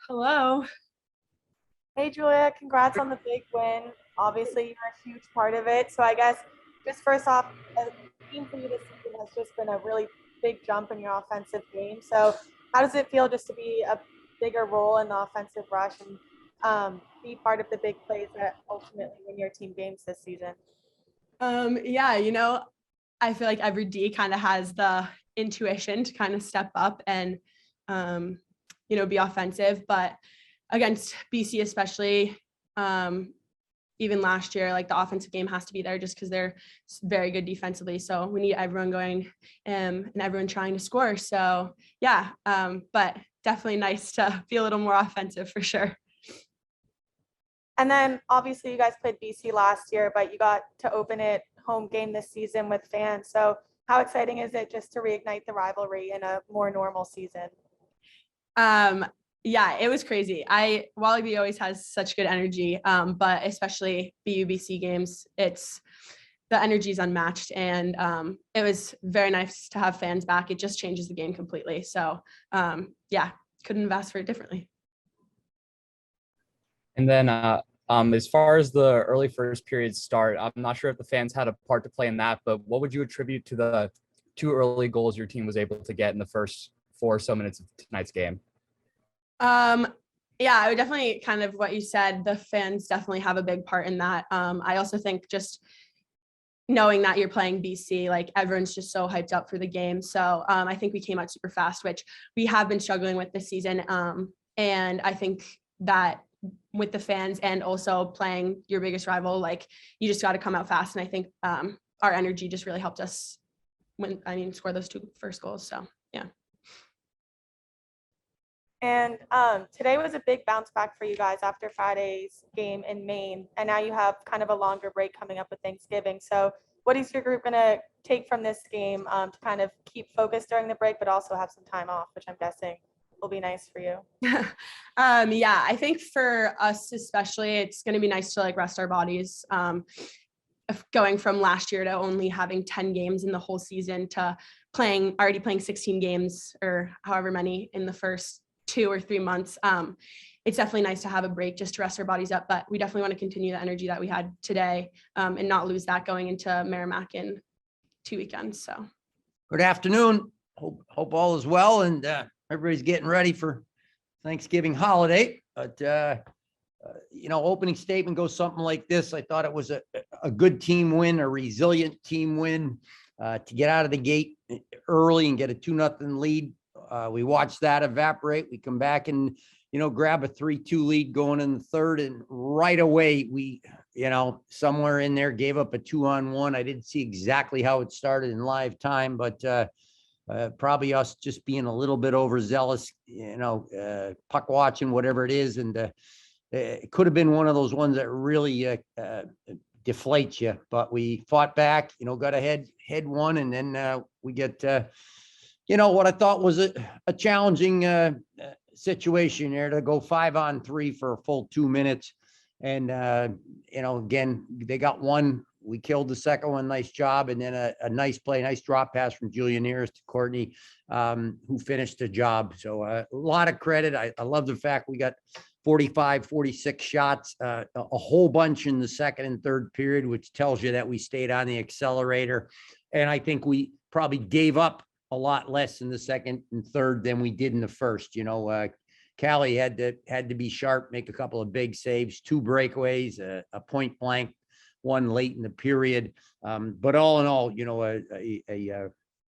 Hello. Hey, Julia, congrats on the big win. Obviously, you're a huge part of it. So I guess just first off, a theme for you this season has just been a really big jump in your offensive game. So how does it feel just to be a bigger role in the offensive rush and be part of the big plays that ultimately win your team games this season? Yeah, I feel like every D kind of has the intuition to kind of step up and, be offensive. But against BC, especially, even last year, like the offensive game has to be there just because they're very good defensively. So we need everyone going and everyone trying to score. So yeah, but definitely nice to be a little more offensive for sure. And then obviously you guys played BC last year, but you got to open it home game this season with fans. So how exciting is it just to reignite the rivalry in a more normal season? Yeah, it was crazy. Walibi always has such good energy, but especially BUBC games, the energy is unmatched, and it was very nice to have fans back. It just changes the game completely. So yeah, couldn't have asked for it differently. And then as far as the early first period start, I'm not sure if the fans had a part to play in that, but what would you attribute to the two early goals your team was able to get in the first 4 or so minutes of tonight's game? Yeah, I would definitely kind of what you said, the fans definitely have a big part in that. I also think just knowing that you're playing BC, like everyone's just so hyped up for the game. So I think we came out super fast, which we have been struggling with this season. And I think that with the fans and also playing your biggest rival, like you just got to come out fast. And I think our energy just really helped us score those 2 first goals. So yeah. And today was a big bounce back for you guys after Friday's game in Maine. And now you have kind of a longer break coming up with Thanksgiving. So what is your group going to take from this game to kind of keep focused during the break, but also have some time off, which I'm guessing will be nice for you? Yeah, I think for us especially, it's going to be nice to like rest our bodies. Going from last year to only having 10 games in the whole season to already playing 16 games or however many in the first 2 or 3 months. It's definitely nice to have a break just to rest our bodies up, but we definitely want to continue the energy that we had today and not lose that going into Merrimack in 2 weekends. So good afternoon. Hope all is well and everybody's getting ready for Thanksgiving holiday. But opening statement goes something like this. I thought it was a good team win, a resilient team win to get out of the gate early and get a 2-0 lead. We watched that evaporate. We come back and, grab a 3-2 lead going in the third. And right away, we, somewhere in there gave up a 2-on-1. I didn't see exactly how it started in live time, but probably us just being a little bit overzealous, puck watching, whatever it is. And it could have been one of those ones that really deflates you, but we fought back, got ahead one. And then we get, what I thought was a challenging situation there to go 5-on-3 for a full 2 minutes. And, again, they got one. We killed the second one. Nice job. And then a nice play, nice drop pass from Julia Shaunessy to Courtney, who finished the job. So a lot of credit. I love the fact we got 45, 46 shots, a whole bunch in the second and third period, which tells you that we stayed on the accelerator. And I think we probably gave up a lot less in the second and third than we did in the first. Callie had to be sharp, make a couple of big saves, 2 breakaways, a point blank, one late in the period. But all in all,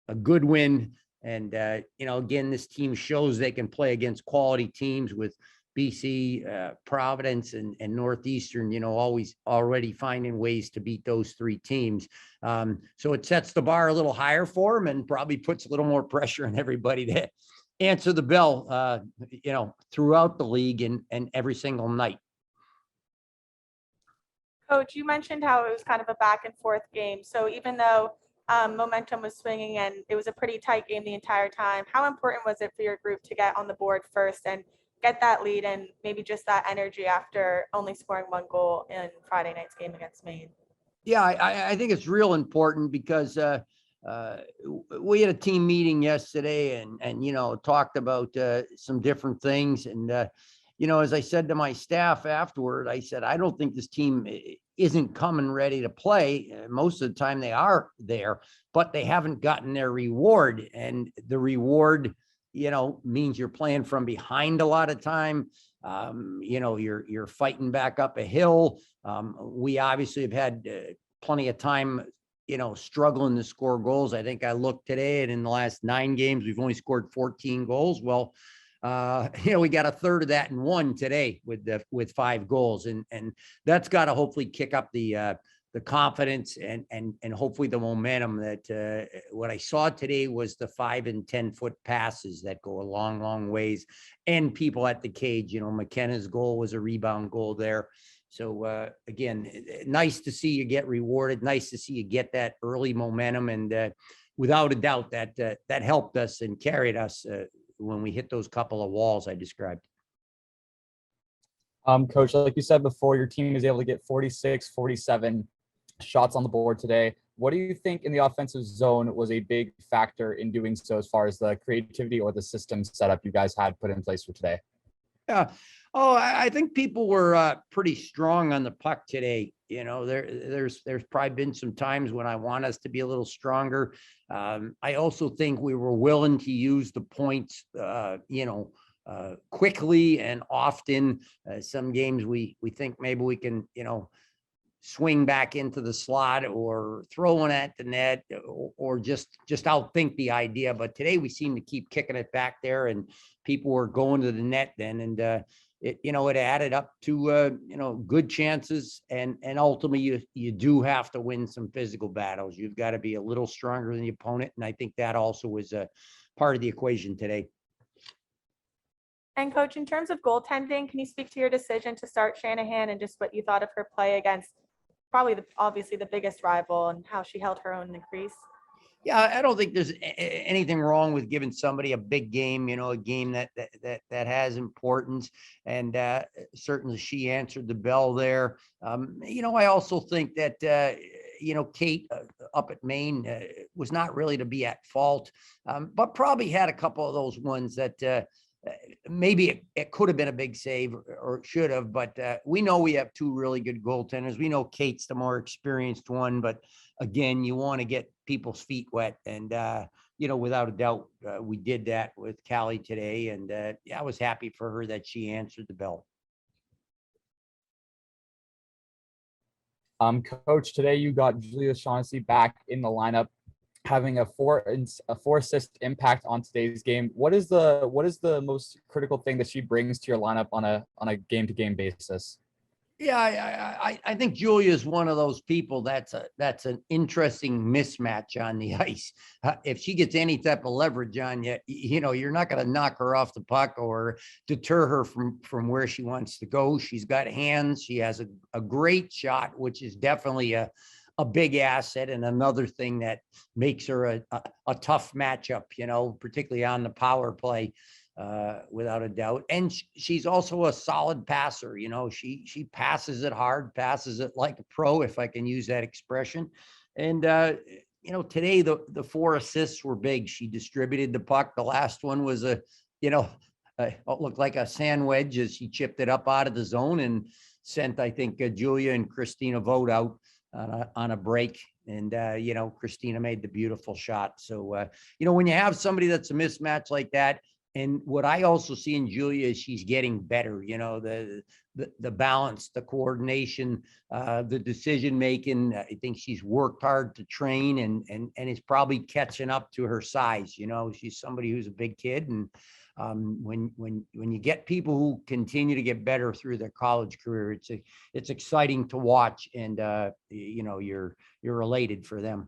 a good win. And, again, this team shows they can play against quality teams with BC, Providence, and Northeastern, always already finding ways to beat those 3 teams. So it sets the bar a little higher for them and probably puts a little more pressure on everybody to answer the bell, throughout the league and every single night. Coach, you mentioned how it was kind of a back and forth game. So even though momentum was swinging and it was a pretty tight game the entire time, how important was it for your group to get on the board first and get that lead and maybe just that energy after only scoring 1 goal in Friday night's game against Maine? Yeah, I think it's real important because we had a team meeting yesterday and talked about some different things. And, as I said to my staff afterward, I said, I don't think this team isn't coming ready to play. Most of the time they are there, but they haven't gotten their reward. And the reward, means you're playing from behind a lot of time. You're fighting back up a hill. We obviously have had plenty of time, struggling to score goals. I think I looked today, and in the last 9 games, we've only scored 14 goals. Well, we got a third of that in one today with 5 goals, and that's got to hopefully kick up the confidence and hopefully the momentum. That what I saw today was the 5 and 10 foot passes that go a long, long ways, and people at the cage. McKenna's goal was a rebound goal there. So again, nice to see you get rewarded. Nice to see you get that early momentum, and without a doubt that helped us and carried us when we hit those couple of walls I described. Coach, like you said before, your team is able to get 46, 47 shots on the board today. What do you think in the offensive zone was a big factor in doing so, as far as the creativity or the system setup you guys had put in place for today? Yeah. Oh, I think people were pretty strong on the puck today. There's probably been some times when I want us to be a little stronger. I also think we were willing to use the points, quickly and often. Some games we think maybe we can, swing back into the slot or throw one at the net, or just outthink the idea. But today we seem to keep kicking it back there, and people were going to the net then. And it added up to, good chances. And ultimately you do have to win some physical battles. You've got to be a little stronger than the opponent. And I think that also was a part of the equation today. And Coach, in terms of goaltending, can you speak to your decision to start Shanahan and just what you thought of her play against probably obviously the biggest rival, and how she held her own in the crease? Yeah, I don't think there's anything wrong with giving somebody a big game, a game that has importance. And certainly she answered the bell there. I also think that, Kate up at Maine was not really to be at fault, but probably had a couple of those ones that maybe it could have been a big save, or should have, but we know we have 2 really good goaltenders. We know Kate's the more experienced one, but again, you want to get people's feet wet. And, without a doubt, we did that with Callie today. And I was happy for her that she answered the bell. Coach, today you got Julia Shaunessy back in the lineup, having a 4 assist impact on today's game. What is the most critical thing that she brings to your lineup on a game-to-game basis? Yeah, I think Julia is one of those people that's an interesting mismatch on the ice. If she gets any type of leverage on you, you're not going to knock her off the puck or deter her from where she wants to go. She's got hands. She has a great shot, which is definitely a big asset, and another thing that makes her a tough matchup, particularly on the power play. Without a doubt. And she's also a solid passer. She passes it hard, passes it like a pro, if I can use that expression. And, today the 4 assists were big. She distributed the puck. The last one was it looked like a sand wedge as she chipped it up out of the zone and sent, I think, Julia and Christina Vogt out on a break. And, Christina made the beautiful shot. So, when you have somebody that's a mismatch like that, and what I also see in Julia is she's getting better, the balance, the coordination, the decision-making. I think she's worked hard to train and is probably catching up to her size. She's somebody who's a big kid. And when you get people who continue to get better through their college career, it's exciting to watch, and you're elated for them.